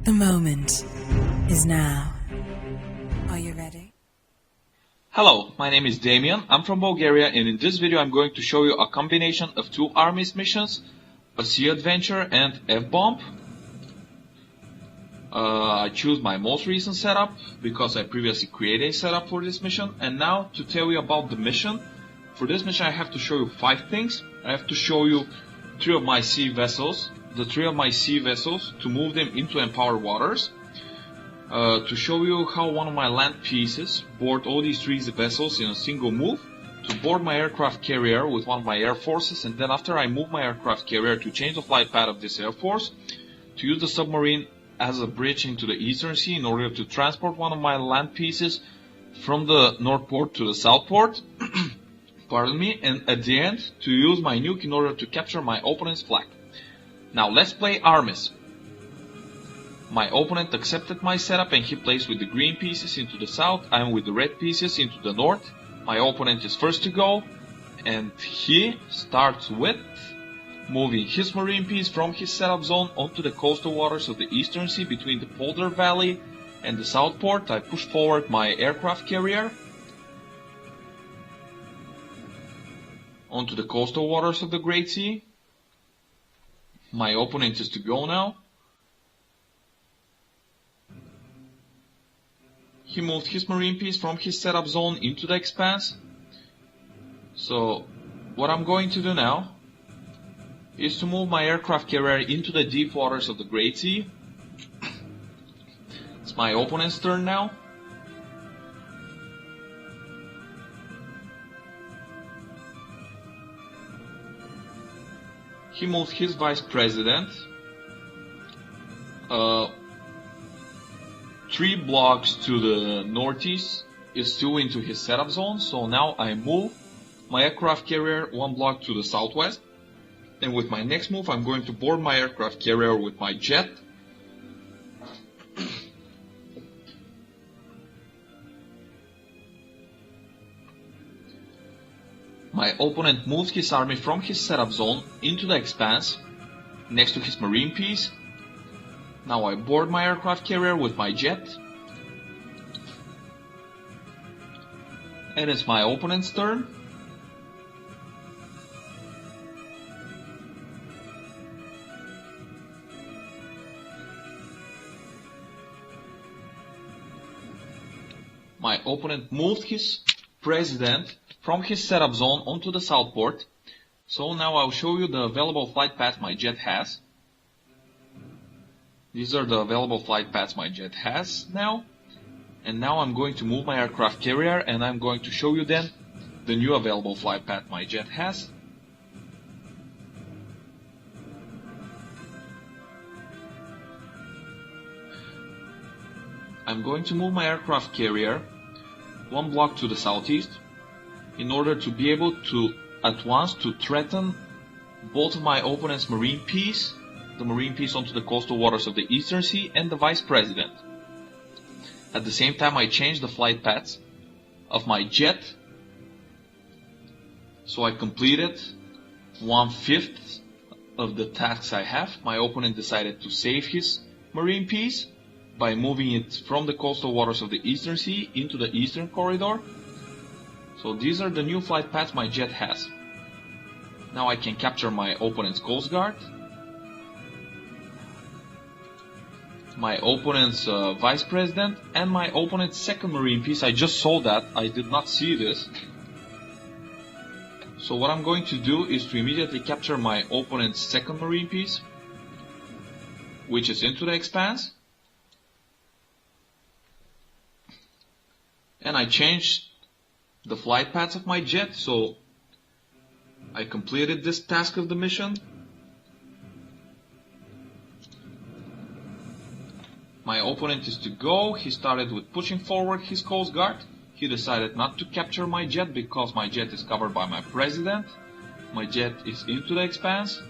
The moment is now. Are you ready? Hello, my name is Damyan. I'm from Bulgaria, and in this video I'm going to show you a combination of two Armis missions, a sea adventure and F-bomb. I choose my most recent setup because I previously created a setup for this mission. And now to tell you about the mission. For this mission I have to show you 5 things. I have to show you 3 of my sea vessels, to move them into empowered waters. To show you how one of my land pieces board all these 3 vessels in a single move, to board my aircraft carrier with one of my air forces, and then after I move my aircraft carrier to change the flight path of this air force, to use the submarine as a bridge into the Eastern Sea in order to transport one of my land pieces from the North Port to the South Port, pardon me, and at the end to use my nuke in order to capture my opponent's flag. Now let's play Armis. My opponent accepted my setup and he plays with the green pieces into the south, I am with the red pieces into the north. My opponent is first to go and he starts with moving his marine piece from his setup zone onto the coastal waters of the Eastern Sea between the Polder Valley and the South Port. I push forward my aircraft carrier onto the coastal waters of the Great Sea. My opponent is to go now. He moved his marine piece from his setup zone into the expanse. So what I'm going to do now is to move my aircraft carrier into the deep waters of the Great Sea. It's my opponent's turn now. He moved his vice president 3 blocks to the northeast, is still into his setup zone. So now I move my aircraft carrier 1 block to the southwest. And with my next move, I'm going to board my aircraft carrier with my jet. My opponent moves his army from his setup zone into the expanse next to his marine piece. Now I board my aircraft carrier with my jet. And it's my opponent's turn. My opponent moved his president from his setup zone onto the South Port. So now I'll show you the available flight paths my jet has. These are the available flight paths my jet has now. And now I'm going to move my aircraft carrier and I'm going to show you then the new available flight path my jet has. I'm going to move my aircraft carrier 1 block to the southeast in order to be able to at once to threaten both of my opponent's marine piece, the marine piece onto the coastal waters of the Eastern Sea, and the vice president. At the same time I change the flight paths of my jet, so I completed 1/5 of the tasks I have. My opponent decided to save his marine piece by moving it from the coastal waters of the Eastern Sea into the Eastern Corridor. So these are the new flight paths my jet has. Now I can capture my opponent's Coast Guard, my opponent's vice president, and my opponent's second marine piece. I just saw that, I did not see this. So what I'm going to do is to immediately capture my opponent's second marine piece, which is into the expanse. And I changed the flight paths of my jet, so I completed this task of the mission. My opponent is to go. He started with pushing forward his Coast Guard. He decided not to capture my jet because my jet is covered by my president. My jet is into the expanse.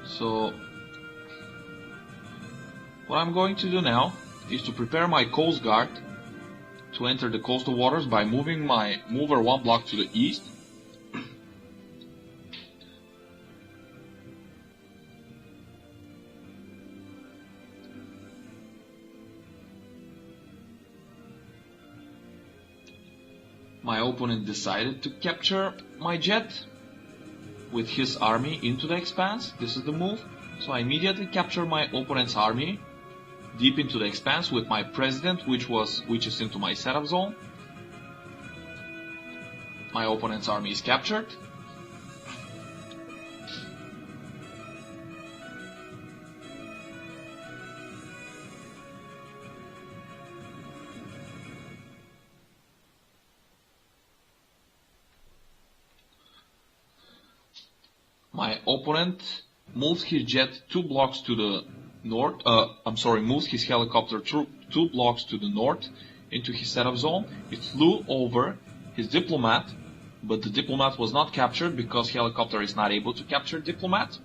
So what I'm going to do now is to prepare my Coast Guard to enter the coastal waters by moving my mover 1 block to the east. My opponent decided to capture my jet with his army into the expanse. This is the move. So I immediately capture my opponent's army deep into the expanse with my president, which is into my setup zone. My opponent's army is captured. My opponent moves his jet 2 blocks to the north, moves his helicopter 2 blocks to the north into his setup zone. It flew over his diplomat, but the diplomat was not captured because helicopter is not able to capture diplomat.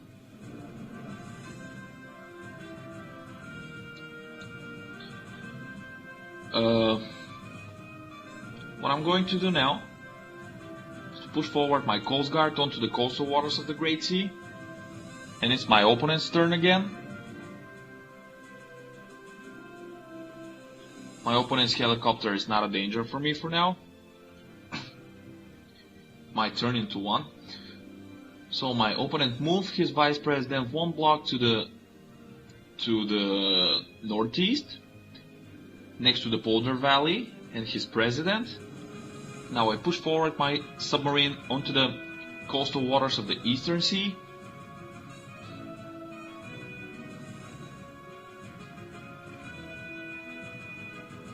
What I'm going to do now is to push forward my Coast Guard onto the coastal waters of the Great Sea. And it's my opponent's turn again. My opponent's helicopter is not a danger for me for now. My turn into 1. So my opponent moved his vice president 1 block to the northeast, next to the Polder Valley and his president. Now I push forward my submarine onto the coastal waters of the Eastern Sea.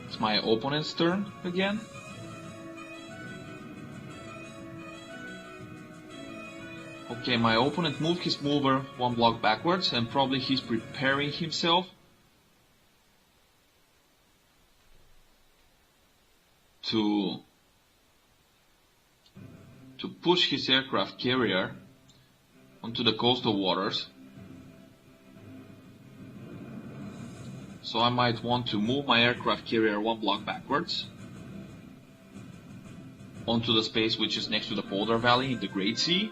It's my opponent's turn again. Okay, my opponent moved his mover 1 block backwards, and probably he's preparing himself to push his aircraft carrier onto the coastal waters. So I might want to move my aircraft carrier 1 block backwards onto the space which is next to the Polder Valley in the Great Sea.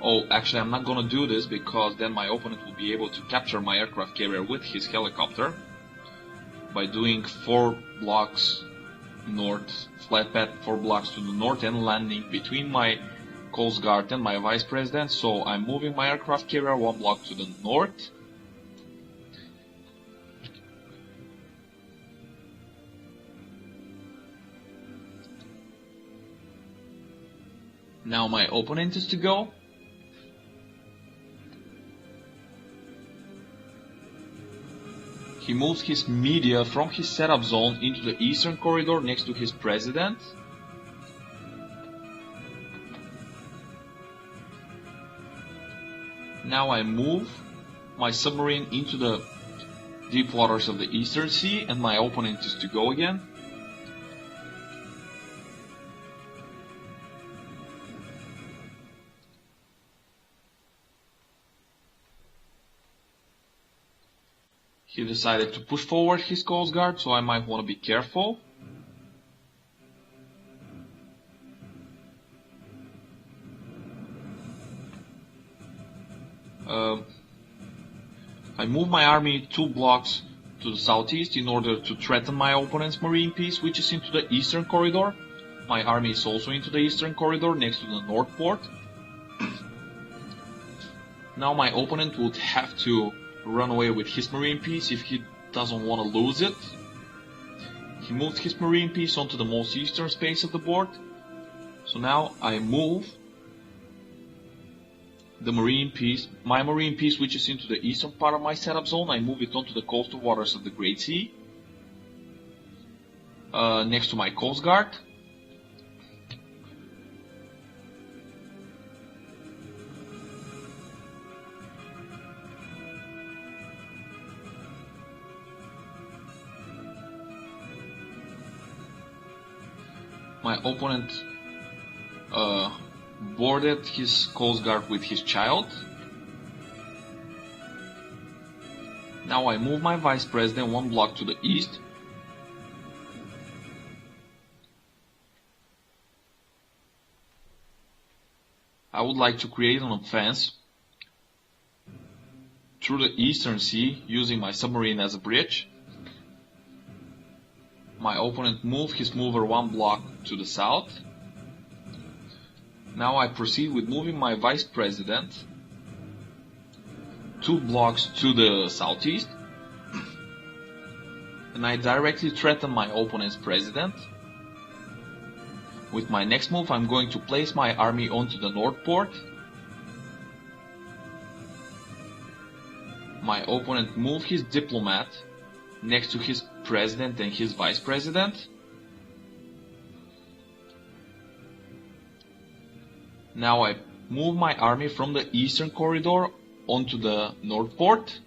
Oh, actually I'm not gonna do this because then my opponent will be able to capture my aircraft carrier with his helicopter by doing 4 blocks north, flat path 4 blocks to the north and landing between my Coast Guard and my Vice President. So I'm moving my aircraft carrier 1 block to the north. Now my opponent is to go. He moves his media from his setup zone into the eastern corridor next to his president. Now I move my submarine into the deep waters of the Eastern Sea, and my opponent is to go again. He decided to push forward his Coast Guard, so I might want to be careful. I move my army 2 blocks to the southeast in order to threaten my opponent's marine piece, which is into the eastern corridor. My army is also into the eastern corridor next to the north port. Now my opponent would have to run away with his marine piece if he doesn't want to lose it. He moved his marine piece onto the most eastern space of the board. So now I move the marine piece, my marine piece, which is into the eastern part of my setup zone. I move it onto the coastal waters of the Great Sea, next to my Coast Guard. My opponent boarded his Coast Guard with his child. Now I move my Vice President 1 block to the east. I would like to create an offense through the Eastern Sea using my submarine as a bridge. My opponent moved his mover one block to the south. Now I proceed with moving my vice president 2 blocks to the southeast. And I directly threaten my opponent's president. With my next move, I'm going to place my army onto the north port. My opponent moved his diplomat next to his president and his vice president. Now I move my army from the eastern corridor onto the north port.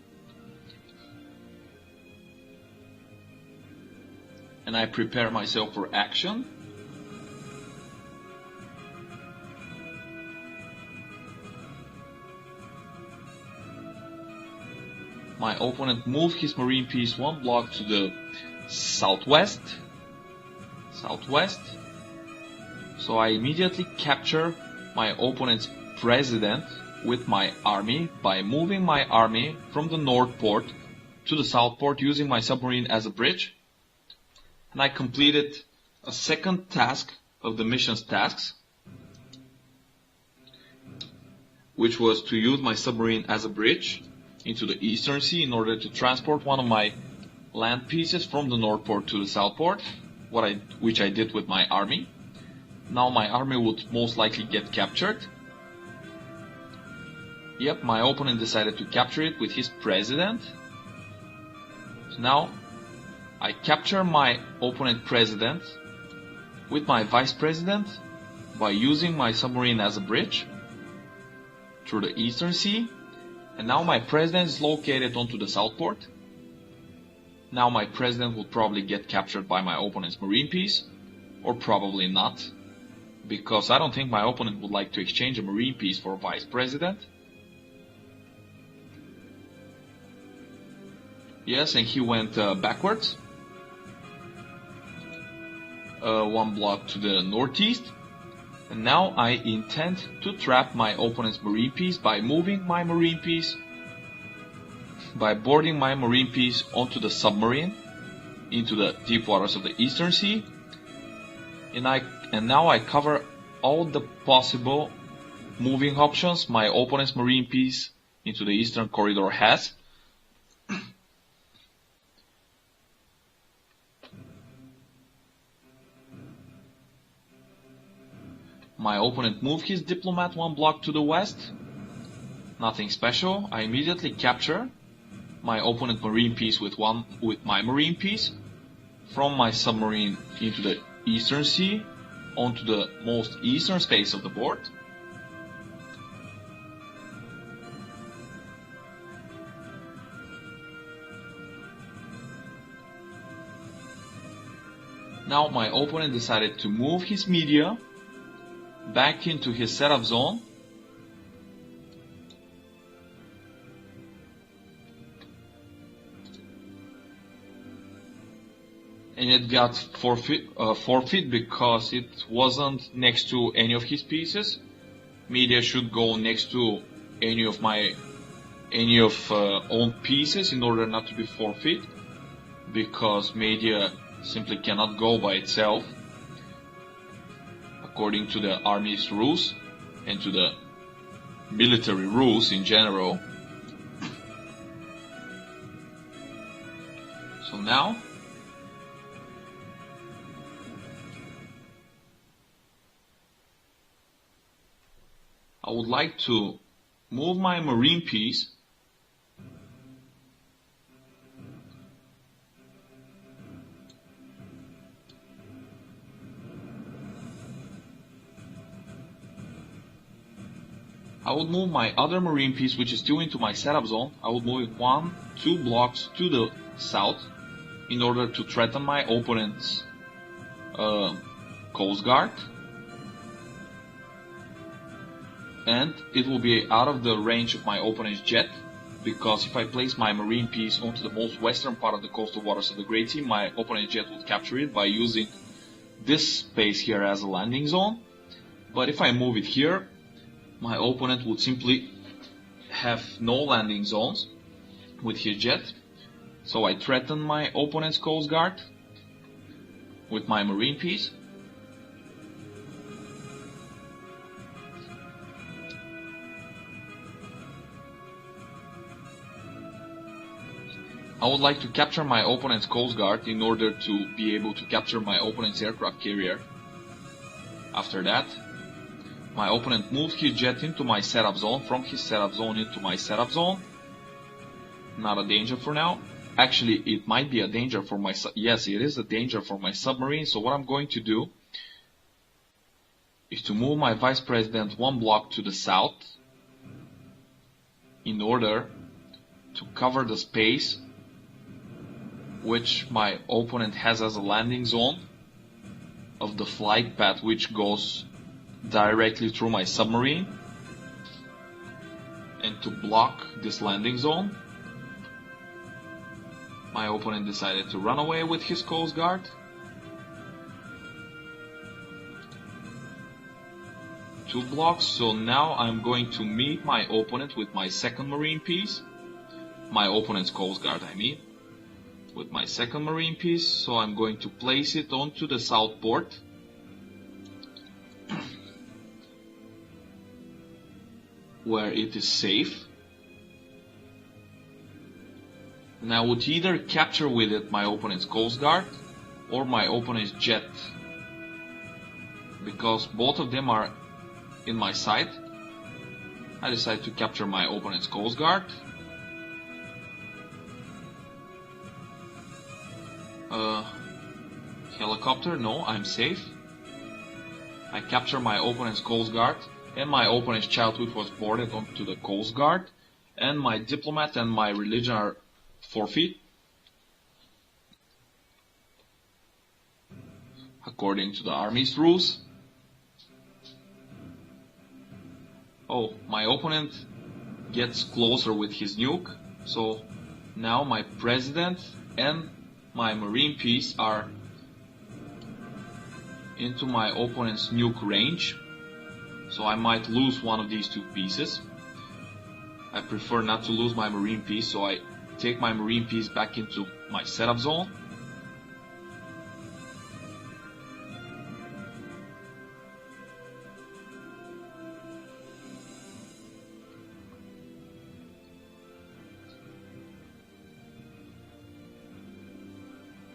And I prepare myself for action. My opponent moved his marine piece 1 block to the southwest. So I immediately capture my opponent's president with my army by moving my army from the north port to the south port using my submarine as a bridge. And I completed a second task of the mission's tasks, which was to use my submarine as a bridge into the eastern sea in order to transport one of my land pieces from the north port to the south port, which I did with my army. Now my army would most likely get captured. Yep, my opponent decided to capture it with his president. So now I capture my opponent president with my vice president by using my submarine as a bridge through the eastern sea. And now my president is located onto the south port. Now my president will probably get captured by my opponent's marine piece, or probably not, because I don't think my opponent would like to exchange a marine piece for a vice president. Yes, and he went backwards. 1 block to the northeast. And now I intend to trap my opponent's marine piece by moving my marine piece, by boarding my marine piece onto the submarine into the deep waters of the eastern sea. And now I cover all the possible moving options my opponent's marine piece into the eastern corridor has. My opponent moved his diplomat 1 block to the west. Nothing special. I immediately capture my opponent marine piece with my marine piece from my submarine into the eastern sea onto the most eastern space of the board. Now my opponent decided to move his media back into his setup zone. And it got forfeit because it wasn't next to any of his pieces. Media should go next to any of own pieces in order not to be forfeit, because media simply cannot go by itself according to the Armis rules and to the military rules in general. So now I would like to move my marine piece I would move my other marine piece, which is still into my setup zone. I would move it 1-2 blocks to the south in order to threaten my opponent's coast guard. And it will be out of the range of my opponent's jet, because if I place my marine piece onto the most western part of the coastal waters of the Great Sea, my opponent's jet would capture it by using this space here as a landing zone. But if I move it here, my opponent would simply have no landing zones with his jet. So I threaten my opponent's coast guard. with my marine piece. I would like to capture my opponent's coast guard in order to be able to capture my opponent's aircraft carrier. After that, my opponent moved his jet into my setup zone, from his setup zone into my setup zone. Not a danger for now. Actually, it might be a danger for my, yes, it is a danger for my submarine. So what I'm going to do is to move my vice president one block to the south in order to cover the space which my opponent has as a landing zone of the flight path which goes directly through my submarine, and to block this landing zone, my opponent decided to run away with his coast guard. Two blocks, so now I'm going to meet my opponent with my second marine piece, my opponent's coast guard I mean, with my second marine piece. So I'm going to place it onto the south port. Where it is safe. And I would either capture with it my opponent's coast guard or my opponent's jet, because both of them are in my sight. I decide to capture my opponent's coast guard. Helicopter, no, I'm safe. I capture my opponent's coast guard and my opponent's child which was boarded onto the coast guard, and my diplomat and my religion are forfeit according to the Armis rules. Oh, my opponent gets closer with his nuke, so now my president and my marine piece are into my opponent's nuke range, so I might lose one of these two pieces. I prefer not to lose my marine piece, so I take my marine piece back into my setup zone.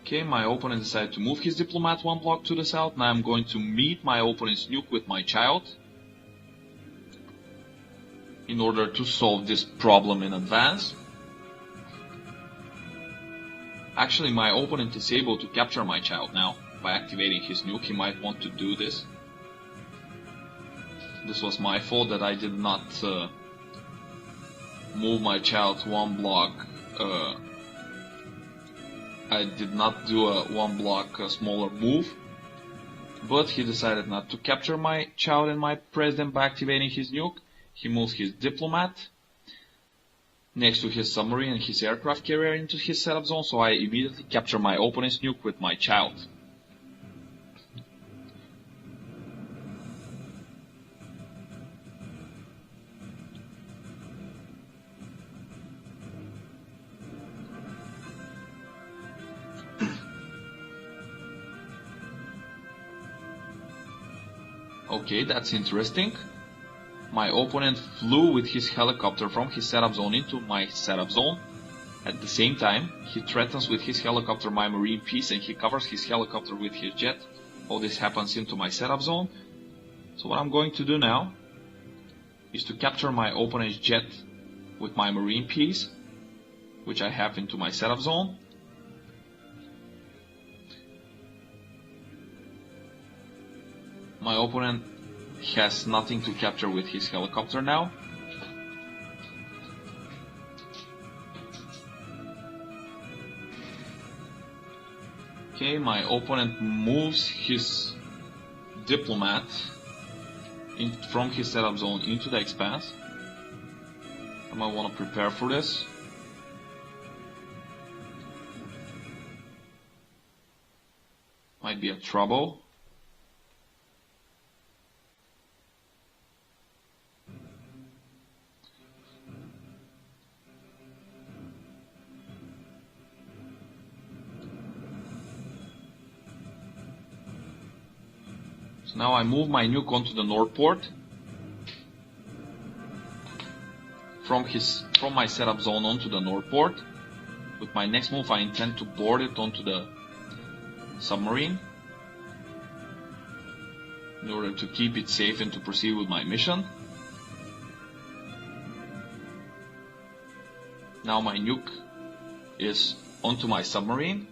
Okay, my opponent decided to move his diplomat one block to the south. Now I'm going to meet my opponent's nuke with my child in order to solve this problem in advance. Actually, my opponent is able to capture my child now by activating his nuke. He might want to do this. This was my fault that I did not move my child one block. I did not do a one block smaller move, but he decided not to capture my child and my president by activating his nuke. He moves his diplomat next to his submarine and his aircraft carrier into his setup zone, so I immediately capture my opponent's nuke with my child. Okay, that's interesting. My opponent flew with his helicopter from his setup zone into my setup zone. At the same time, he threatens with his helicopter my marine piece, and he covers his helicopter with his jet. All this happens into my setup zone. So what I'm going to do now is to capture my opponent's jet with my marine piece, which I have into my setup zone. My opponent has nothing to capture with his helicopter now. Okay, my opponent moves his diplomat from his setup zone into the expanse. I might want to prepare for this. Might be a trouble. So now I move my nuke onto the north port. From my setup zone onto the north port. With my next move I intend to board it onto the submarine in order to keep it safe and to proceed with my mission. Now my nuke is onto my submarine.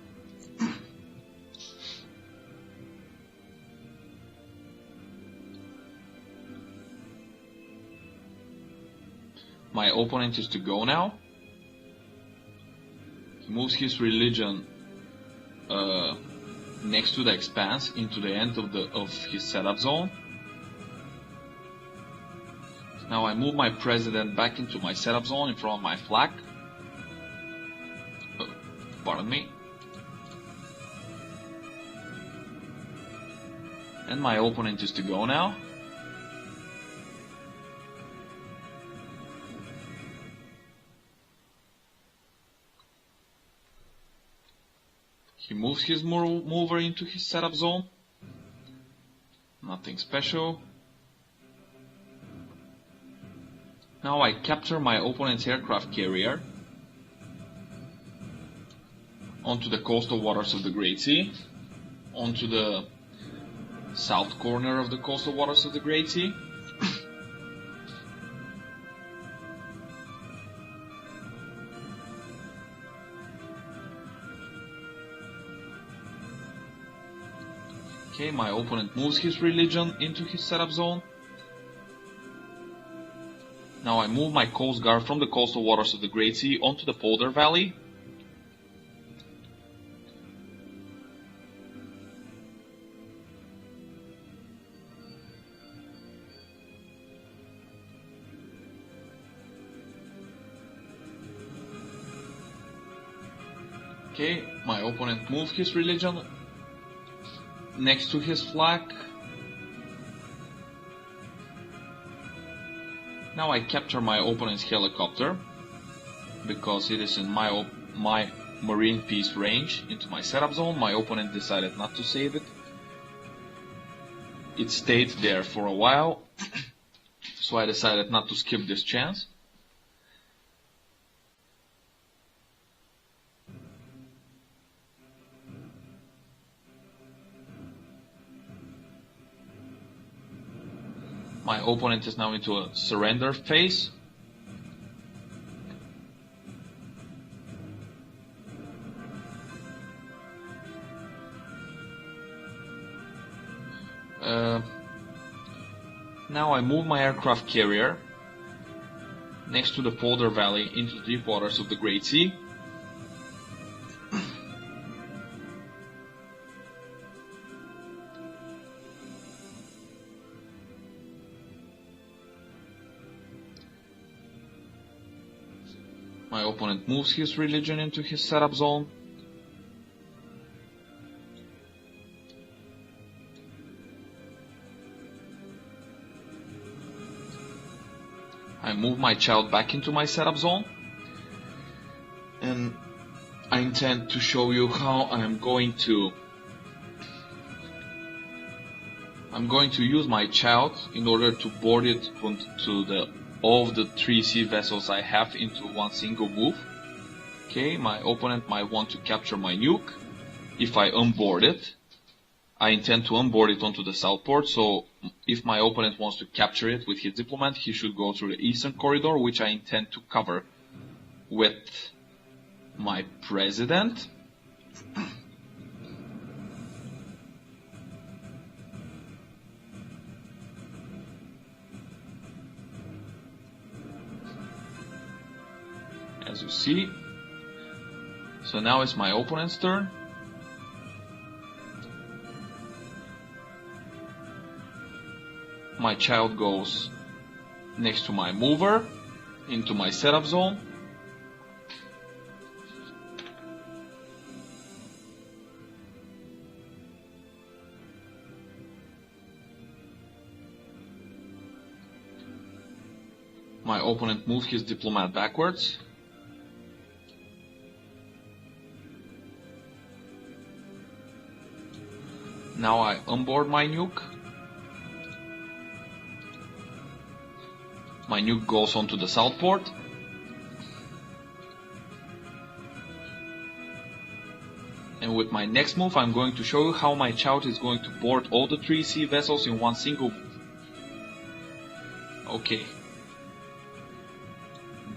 My opponent is to go now. He moves his religion next to the expanse into the end of his setup zone. Now I move my president back into my setup zone in front of my flag. Pardon me. And my opponent is to go now. He moves his mover into his setup zone. Nothing special. Now I capture my opponent's aircraft carrier onto the coastal waters of the Great Sea, onto the south corner of the coastal waters of the Great Sea. Okay, my opponent moves his religion into his setup zone. Now I move my Coast Guard from the coastal waters of the Great Sea onto the Polder Valley. Okay, my opponent moves his religion next to his flag. Now I capture my opponent's helicopter because it is in my marine piece range into my setup zone. My opponent decided not to save it. It stayed there for a while, so I decided not to skip this chance. My opponent is now into a surrender phase. Now I move my aircraft carrier next to the Polder Valley into the deep waters of the Great Sea. My opponent moves his religion into his setup zone. I move my child back into my setup zone. And I intend to show you how I'm going to use my child in order to board it onto all of the 3 sea vessels I have into one single move. Okay, my opponent might want to capture my nuke. If I onboard it, I intend to onboard it onto the south port, so if my opponent wants to capture it with his diplomat, he should go through the eastern corridor, which I intend to cover with my president. As you see. So now it's my opponent's turn. My child goes next to my mover into my setup zone. My opponent moves his diplomat backwards. Now I onboard my nuke My nuke goes onto the south port. And with my next move, I'm going to show you how my child is going to board all the 3 sea vessels in one single move. Okay.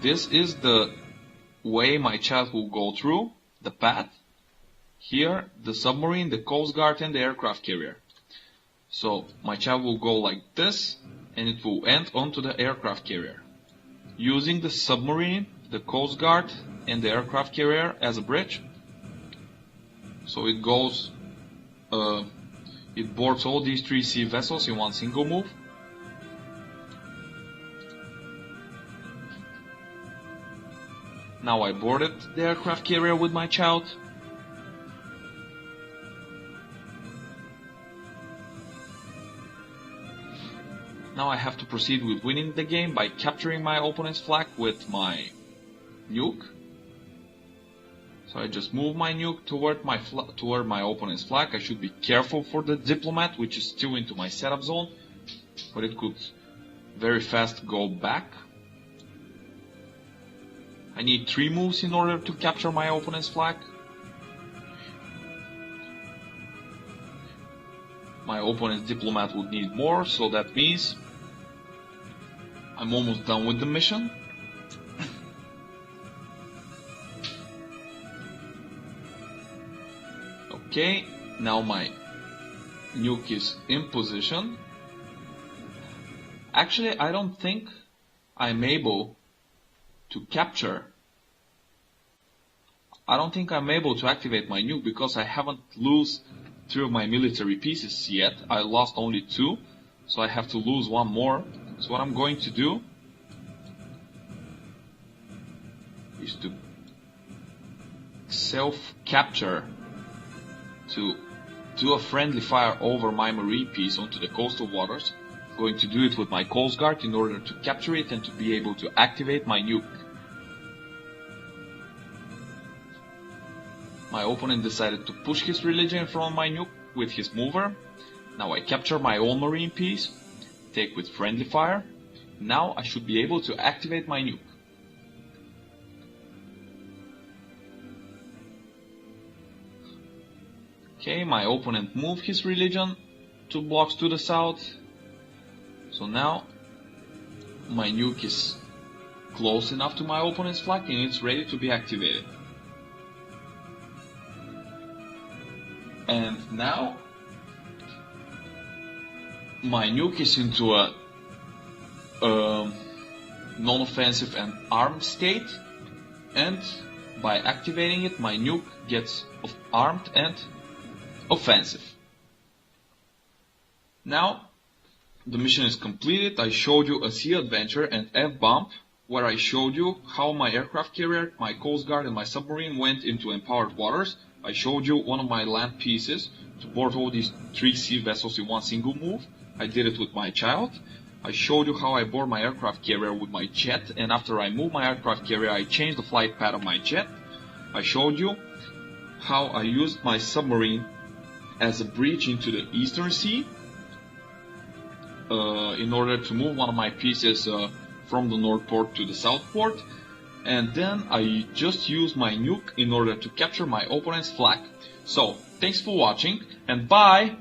This is the way my child will go through the path. Here, the submarine, the coast guard, and the aircraft carrier. So my child will go like this, and it will end onto the aircraft carrier, using the submarine, the coast guard, and the aircraft carrier as a bridge. So it goes, it boards all these 3 sea vessels in one single move. Now I boarded the aircraft carrier with my child. Now I have to proceed with winning the game by capturing my opponent's flag with my nuke. So I just move my nuke toward my opponent's flag. I should be careful for the diplomat, which is still into my setup zone, but it could very fast go back. I need 3 moves in order to capture my opponent's flag. My opponent's diplomat would need more, so that means I'm almost done with the mission. Okay, now my nuke is in position. Actually, I don't think I'm able to capture. I don't think I'm able to activate my nuke because I haven't lost 3 of my military pieces yet. I lost only 2, so I have to lose 1 more. So what I'm going to do is to self-capture, to do a friendly fire over my marine piece onto the coastal waters. I'm going to do it with my coast guard in order to capture it and to be able to activate my nuke. My opponent decided to push his religion in front of my nuke with his mover. Now I capture my own marine piece, take with friendly fire. Now I should be able to activate my nuke. Okay, my opponent moved his religion 2 blocks to the south. So now my nuke is close enough to my opponent's flag and it's ready to be activated. And now my nuke is into a non-offensive and armed state, and by activating it my nuke gets armed and offensive. Now the mission is completed. I showed you a sea adventure and F-bump where I showed you how my aircraft carrier, my coast guard and my submarine went into empowered waters. I showed you one of my land pieces to board all these 3 sea vessels in one single move. I did it with my child. I showed you how I board my aircraft carrier with my jet, and after I move my aircraft carrier I changed the flight path of my jet. I showed you how I used my submarine as a bridge into the Eastern Sea in order to move one of my pieces from the North Port to the South Port. And then I just used my nuke in order to capture my opponent's flag. So, thanks for watching and bye!